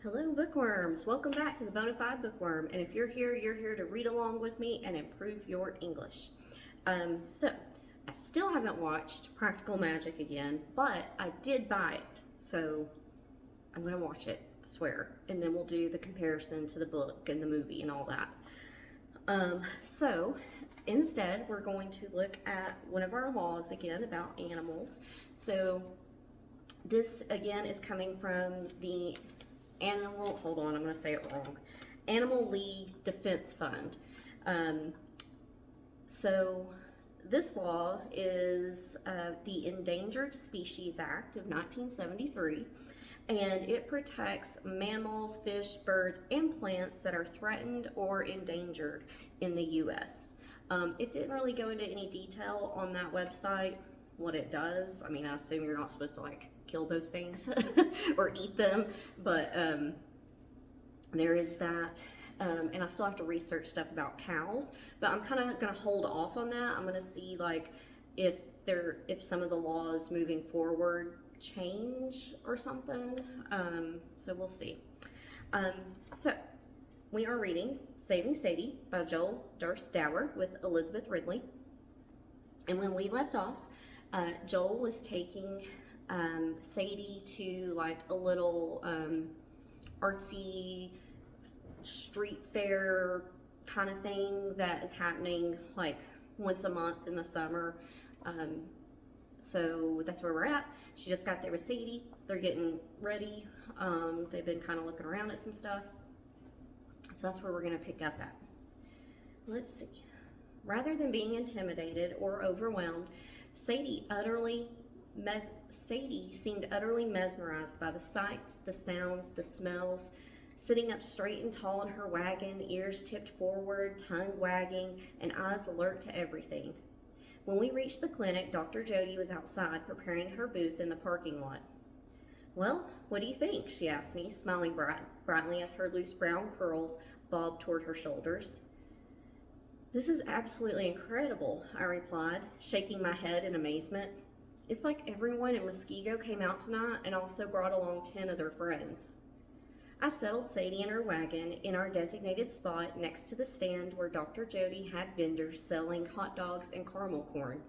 Hello, bookworms. Welcome back to the Bonafide Bookworm. And if you're here to read along with me and improve your English. So, I still haven't watched Practical Magic again, but I did buy it. So, I'm going to watch it, I swear. And then we'll do the comparison to the book and the movie and all that. So, instead, we're going to look at one of our laws again about animals. So, this again is coming from the hold on, I'm going to say it wrong. Animal League Defense Fund. So this law is the Endangered Species Act of 1973, and it protects mammals, fish, birds, and plants that are threatened or endangered in the U.S. It didn't really go into any detail on that website what it does. I mean, I assume you're not supposed to kill those things or eat them, but there is that. And I still have to research stuff about cows, but I'm kind of going to hold off on that. I'm going to see if some of the laws moving forward change or something. So we'll see. So we are reading Saving Sadie by Joal, Derse, Dauer with Elizabeth Ridley. And when we left off, Joal was taking Sadie to a little artsy street fair kind of thing that is happening once a month in the summer. So that's where we're at. She just got there with Sadie. They're getting ready. They've been kind of looking around at some stuff. So that's where we're going to pick up at. Let's see. Rather than being intimidated or overwhelmed, Sadie seemed utterly mesmerized by the sights, the sounds, the smells, sitting up straight and tall in her wagon, ears tipped forward, tongue wagging, and eyes alert to everything. When we reached the clinic, Dr. Jody was outside preparing her booth in the parking lot. "Well, what do you think?" she asked me, smiling brightly as her loose brown curls bobbed toward her shoulders. "This is absolutely incredible," I replied, shaking my head in amazement. "It's like everyone in Muskego came out tonight and also brought along 10 of their friends." I settled Sadie in her wagon in our designated spot next to the stand where Dr. Jody had vendors selling hot dogs and caramel corn.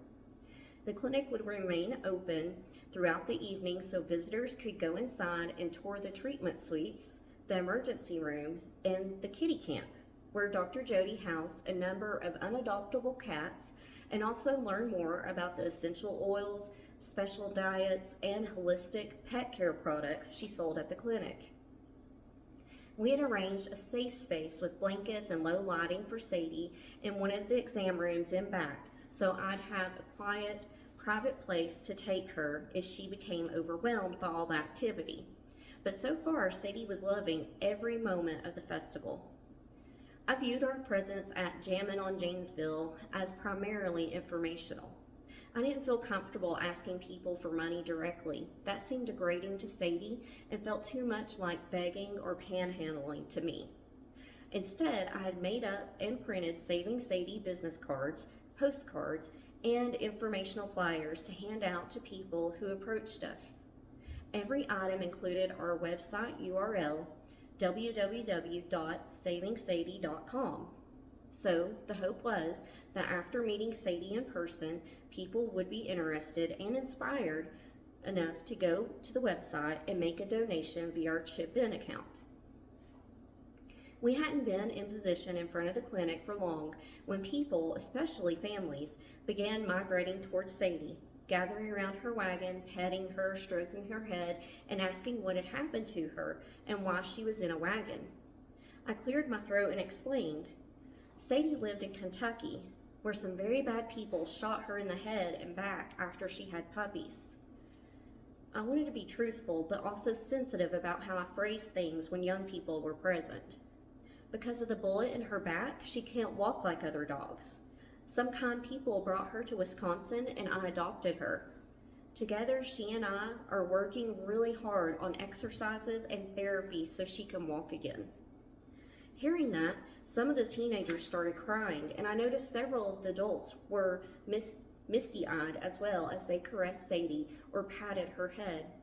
The clinic would remain open throughout the evening so visitors could go inside and tour the treatment suites, the emergency room, and the kitty camp, where Dr. Jody housed a number of unadoptable cats, and also learn more about the essential oils, special diets, and holistic pet care products she sold at the clinic. We had arranged a safe space with blankets and low lighting for Sadie in one of the exam rooms in back, so I'd have a quiet, private place to take her if she became overwhelmed by all the activity. But so far, Sadie was loving every moment of the festival. I viewed our presence at Jammin' on Janesville as primarily informational. I didn't feel comfortable asking people for money directly. That seemed degrading to Sadie and felt too much like begging or panhandling to me. Instead, I had made up and printed Saving Sadie business cards, postcards, and informational flyers to hand out to people who approached us. Every item included our website URL, www.savingsadie.com. So the hope was that after meeting Sadie in person, people would be interested and inspired enough to go to the website and make a donation via our chip-in account. We hadn't been in position in front of the clinic for long when people, especially families, began migrating towards Sadie, gathering around her wagon, petting her, stroking her head, and asking what had happened to her and why she was in a wagon. I cleared my throat and explained. Sadie lived in Kentucky, where some very bad people shot her in the head and back after she had puppies. I wanted to be truthful, but also sensitive about how I phrased things when young people were present. Because of the bullet in her back, she can't walk like other dogs. Some kind people brought her to Wisconsin and I adopted her. Together, she and I are working really hard on exercises and therapy so she can walk again. Hearing that, some of the teenagers started crying, and I noticed several of the adults were misty-eyed as well as they caressed Sadie or patted her head.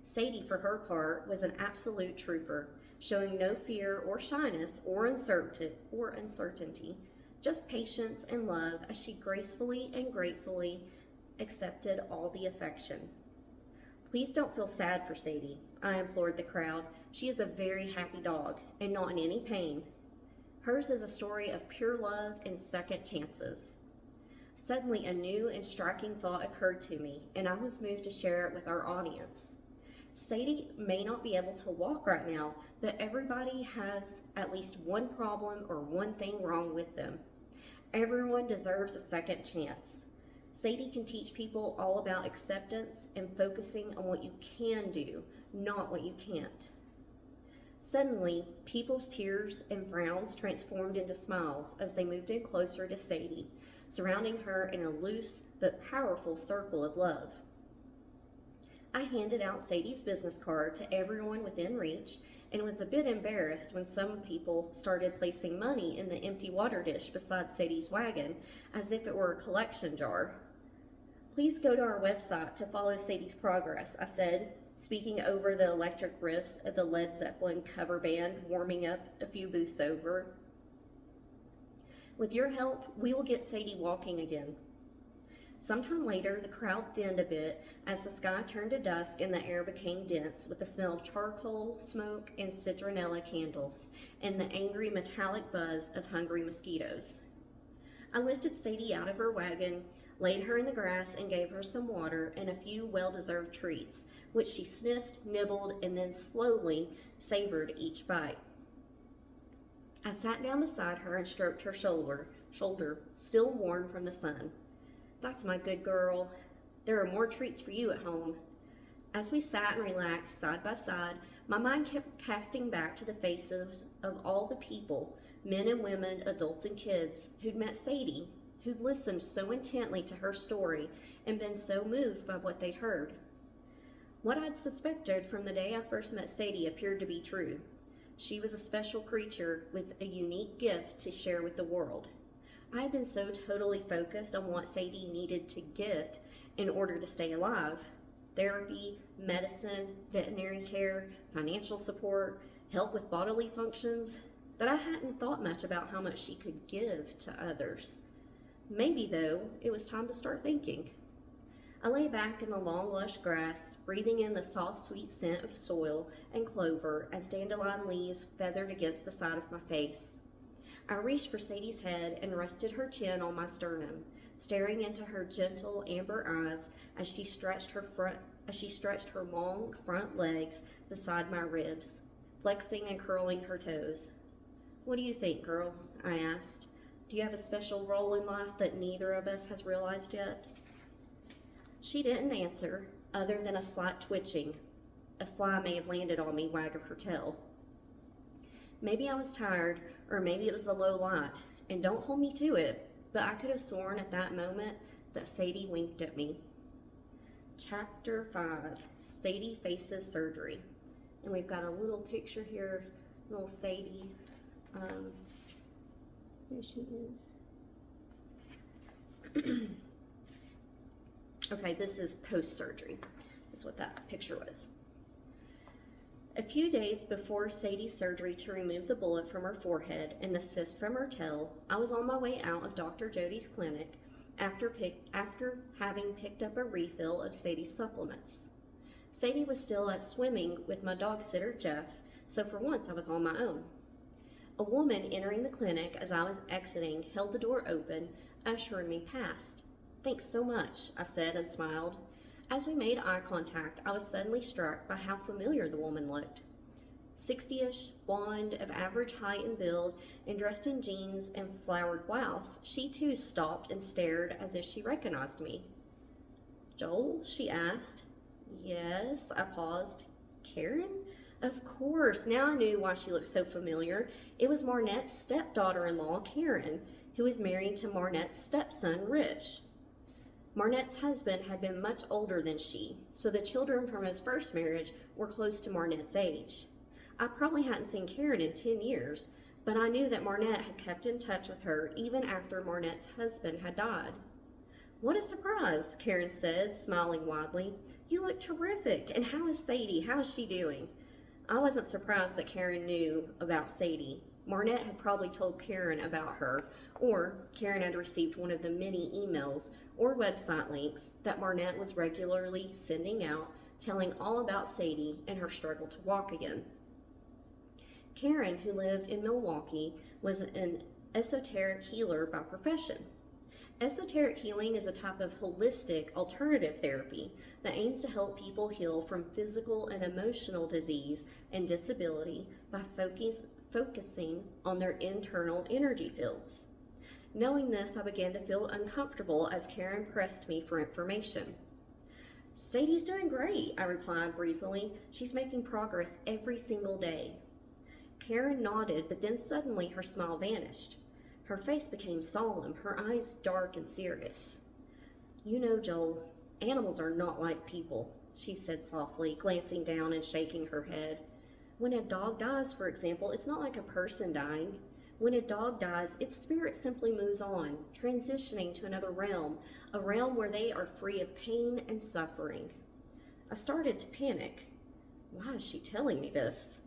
Sadie, for her part, was an absolute trooper, showing no fear or shyness or uncertainty, just patience and love as she gracefully and gratefully accepted all the affection. Please don't feel sad for Sadie, I implored the crowd. She is a very happy dog and not in any pain. Hers is a story of pure love and second chances. Suddenly, a new and striking thought occurred to me, and I was moved to share it with our audience. Sadie may not be able to walk right now, but everybody has at least one problem or one thing wrong with them. Everyone deserves a second chance. Sadie can teach people all about acceptance and focusing on what you can do, not what you can't. Suddenly, people's tears and frowns transformed into smiles as they moved in closer to Sadie, surrounding her in a loose but powerful circle of love. I handed out Sadie's business card to everyone within reach and was a bit embarrassed when some people started placing money in the empty water dish beside Sadie's wagon as if it were a collection jar. Please go to our website to follow Sadie's progress, I said, speaking over the electric riffs of the Led Zeppelin cover band warming up a few booths over. With your help, we will get Sadie walking again. Sometime later, the crowd thinned a bit as the sky turned to dusk and the air became dense with the smell of charcoal, smoke, and citronella candles, and the angry metallic buzz of hungry mosquitoes. I lifted Sadie out of her wagon, laid her in the grass, and gave her some water and a few well-deserved treats, which she sniffed, nibbled, and then slowly savored each bite. I sat down beside her and stroked her shoulder, still warm from the sun. That's my good girl. There are more treats for you at home. As we sat and relaxed side by side, my mind kept casting back to the faces of all the people, men and women, adults and kids, who'd met Sadie, who'd listened so intently to her story and been so moved by what they'd heard. What I'd suspected from the day I first met Sadie appeared to be true. She was a special creature with a unique gift to share with the world. I had been so totally focused on what Sadie needed to get in order to stay alive. Therapy, medicine, veterinary care, financial support, help with bodily functions, that I hadn't thought much about how much she could give to others. Maybe, though, it was time to start thinking. I lay back in the long, lush grass, breathing in the soft, sweet scent of soil and clover as dandelion leaves feathered against the side of my face. I reached for Sadie's head and rested her chin on my sternum, staring into her gentle amber eyes as she stretched her long front legs beside my ribs, flexing and curling her toes. "What do you think, girl?" I asked. "Do you have a special role in life that neither of us has realized yet?" She didn't answer, other than a slight twitching. A fly may have landed on me, wag of her tail. Maybe I was tired, or maybe it was the low light, and don't hold me to it, but I could have sworn at that moment that Sadie winked at me. Chapter 5, Sadie Faces Surgery. And we've got a little picture here of little Sadie. There she is. Okay, this is post-surgery. That's what that picture was. A few days before Sadie's surgery to remove the bullet from her forehead and the cyst from her tail, I was on my way out of Dr. Jody's clinic after having picked up a refill of Sadie's supplements. Sadie was still at swimming with my dog sitter Jeff, so for once I was on my own. A woman entering the clinic as I was exiting held the door open, ushering me past. "Thanks so much," I said and smiled. As we made eye contact, I was suddenly struck by how familiar the woman looked. 60-ish, blonde, of average height and build, and dressed in jeans and flowered blouse, she too stopped and stared as if she recognized me. "Joel?" she asked. "Yes," I paused. "Karen?" Of course, now I knew why she looked so familiar. It was Marnette's stepdaughter-in-law, Karen, who was married to Marnette's stepson, Rich. Marnette's husband had been much older than she, so the children from his first marriage were close to Marnette's age. I probably hadn't seen Karen in 10 years, but I knew that Marnette had kept in touch with her even after Marnette's husband had died. What a surprise, Karen said, smiling widely. You look terrific. And how is Sadie? How is she doing? I wasn't surprised that Karen knew about Sadie. Marnette had probably told Karen about her, or Karen had received one of the many emails or website links that Marnette was regularly sending out, telling all about Sadie and her struggle to walk again. Karen, who lived in Milwaukee, was an esoteric healer by profession. Esoteric healing is a type of holistic alternative therapy that aims to help people heal from physical and emotional disease and disability by focusing on their internal energy fields. Knowing this, I began to feel uncomfortable as Karen pressed me for information. Sadie's doing great, I replied breezily. She's making progress every single day. Karen nodded, but then suddenly her smile vanished. Her face became solemn, her eyes dark and serious. You know, Joel, animals are not like people, she said softly, glancing down and shaking her head. When a dog dies, for example, it's not like a person dying. When a dog dies, its spirit simply moves on, transitioning to another realm, a realm where they are free of pain and suffering. I started to panic. Why is she telling me this?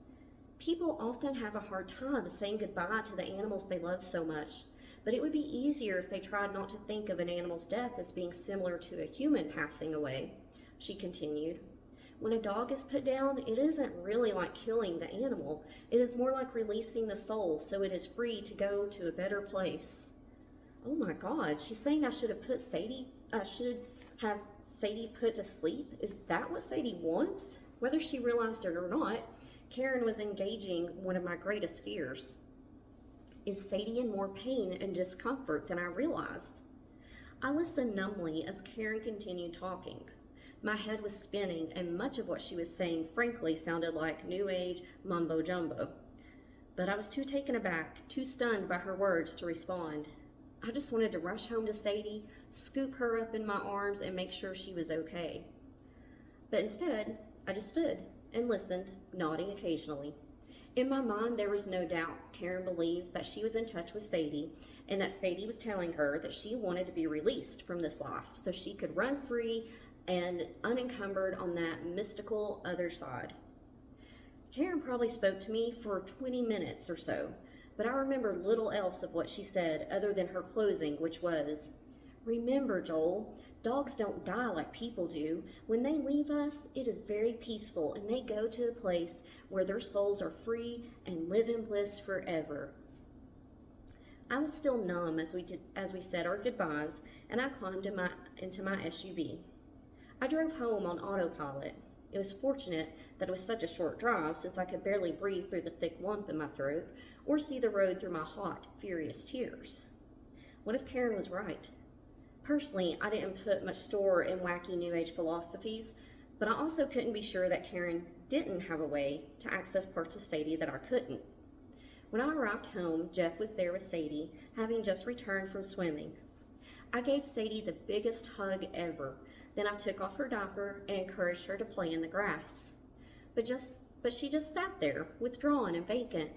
People often have a hard time saying goodbye to the animals they love so much, but it would be easier if they tried not to think of an animal's death as being similar to a human passing away, she continued. When a dog is put down, it isn't really like killing the animal. It is more like releasing the soul so it is free to go to a better place. Oh my God, she's saying I should have Sadie put to sleep? Is that what Sadie wants? Whether she realized it or not, Karen was engaging one of my greatest fears. Is Sadie in more pain and discomfort than I realized? I listened numbly as Karen continued talking. My head was spinning, and much of what she was saying, frankly, sounded like New Age mumbo-jumbo. But I was too taken aback, too stunned by her words to respond. I just wanted to rush home to Sadie, scoop her up in my arms, and make sure she was okay. But instead, I just stood and listened, nodding occasionally. In my mind, there was no doubt Karen believed that she was in touch with Sadie and that Sadie was telling her that she wanted to be released from this life so she could run free and unencumbered on that mystical other side. Karen probably spoke to me for 20 minutes or so, but I remember little else of what she said other than her closing, which was, "Remember, Joel, dogs don't die like people do. When they leave us, it is very peaceful, and they go to a place where their souls are free and live in bliss forever." I was still numb as we said our goodbyes, and I climbed into my SUV. I drove home on autopilot. It was fortunate that it was such a short drive, since I could barely breathe through the thick lump in my throat or see the road through my hot, furious tears. What if Karen was right? Personally, I didn't put much store in wacky New Age philosophies, but I also couldn't be sure that Karen didn't have a way to access parts of Sadie that I couldn't. When I arrived home, Jeff was there with Sadie, having just returned from swimming. I gave Sadie the biggest hug ever. Then I took off her diaper and encouraged her to play in the grass. But she just sat there, withdrawn and vacant.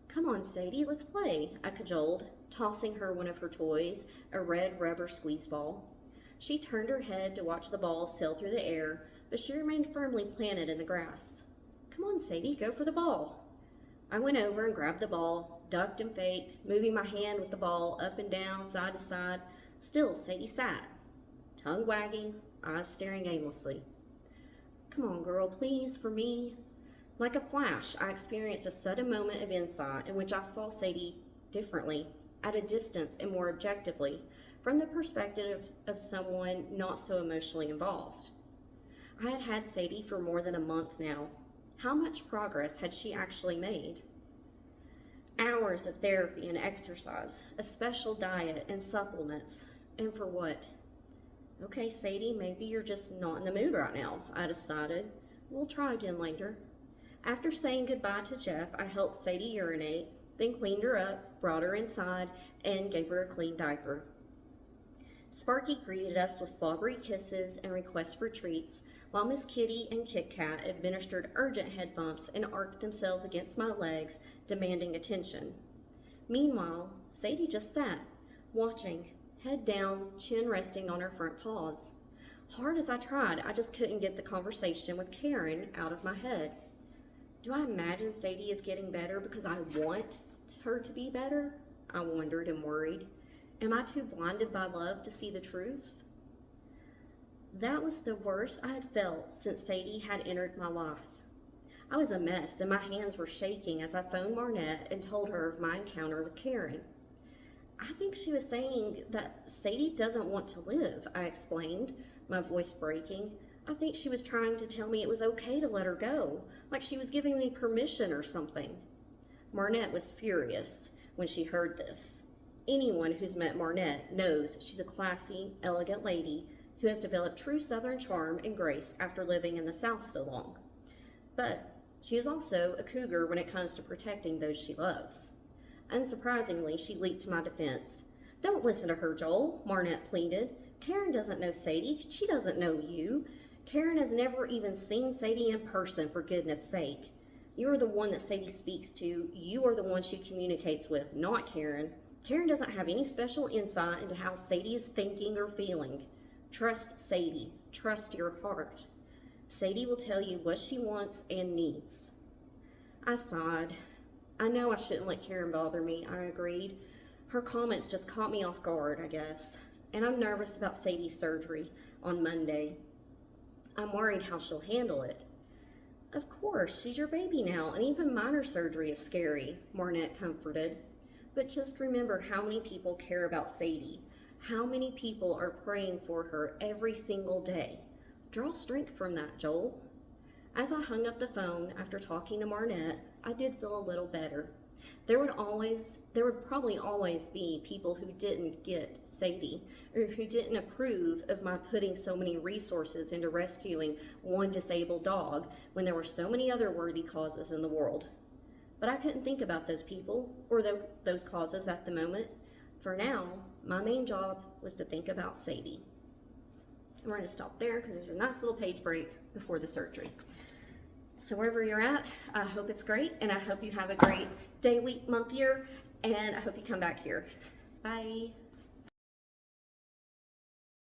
"Come on, Sadie, let's play," I cajoled, tossing her one of her toys, a red rubber squeeze ball. She turned her head to watch the ball sail through the air, but she remained firmly planted in the grass. "Come on, Sadie, go for the ball." I went over and grabbed the ball, ducked and faked, moving my hand with the ball up and down, side to side. Still, Sadie sat, tongue wagging, eyes staring aimlessly. "Come on, girl, please, for me." Like a flash, I experienced a sudden moment of insight in which I saw Sadie differently, at a distance and more objectively, from the perspective of someone not so emotionally involved. I had had Sadie for more than a month now. How much progress had she actually made? Hours of therapy and exercise, a special diet and supplements, and for what? "Okay, Sadie, maybe you're just not in the mood right now," I decided. "We'll try again later." After saying goodbye to Jeff, I helped Sadie urinate, then cleaned her up, brought her inside, and gave her a clean diaper. Sparky greeted us with slobbery kisses and requests for treats, while Miss Kitty and Kit Kat administered urgent head bumps and arched themselves against my legs, demanding attention. Meanwhile, Sadie just sat, watching, head down, chin resting on her front paws. Hard as I tried, I just couldn't get the conversation with Karen out of my head. Do I imagine Sadie is getting better because I want her to be better? I wondered and worried. Am I too blinded by love to see the truth? That was the worst I had felt since Sadie had entered my life. I was a mess and my hands were shaking as I phoned Marnette and told her of my encounter with Karen. I think she was saying that Sadie doesn't want to live, I explained, my voice breaking. I think she was trying to tell me it was okay to let her go, like she was giving me permission or something. Marnette was furious when she heard this. Anyone who's met Marnette knows she's a classy, elegant lady who has developed true Southern charm and grace after living in the South so long. But she is also a cougar when it comes to protecting those she loves. Unsurprisingly, she leaped to my defense. Don't listen to her, Joel, Marnette pleaded. Karen doesn't know Sadie. She doesn't know you. Karen has never even seen Sadie in person, for goodness sake. You are the one that Sadie speaks to. You are the one she communicates with, not Karen. Karen doesn't have any special insight into how Sadie is thinking or feeling. Trust Sadie. Trust your heart. Sadie will tell you what she wants and needs. I sighed. I know I shouldn't let Karen bother me, I agreed. Her comments just caught me off guard, I guess. And I'm nervous about Sadie's surgery on Monday. I'm worried how she'll handle it. Of course, she's your baby now, and even minor surgery is scary, Marnette comforted. But just remember how many people care about Sadie. How many people are praying for her every single day. Draw strength from that, Joel. As I hung up the phone after talking to Marnette, I did feel a little better. There would probably always be people who didn't get Sadie, or who didn't approve of my putting so many resources into rescuing one disabled dog when there were so many other worthy causes in the world. But I couldn't think about those people or those causes at the moment. For now, my main job was to think about Sadie. We're going to stop there because there's a nice little page break before the surgery. So wherever you're at, I hope it's great, and I hope you have a great day, week, month, year, and I hope you come back here. Bye.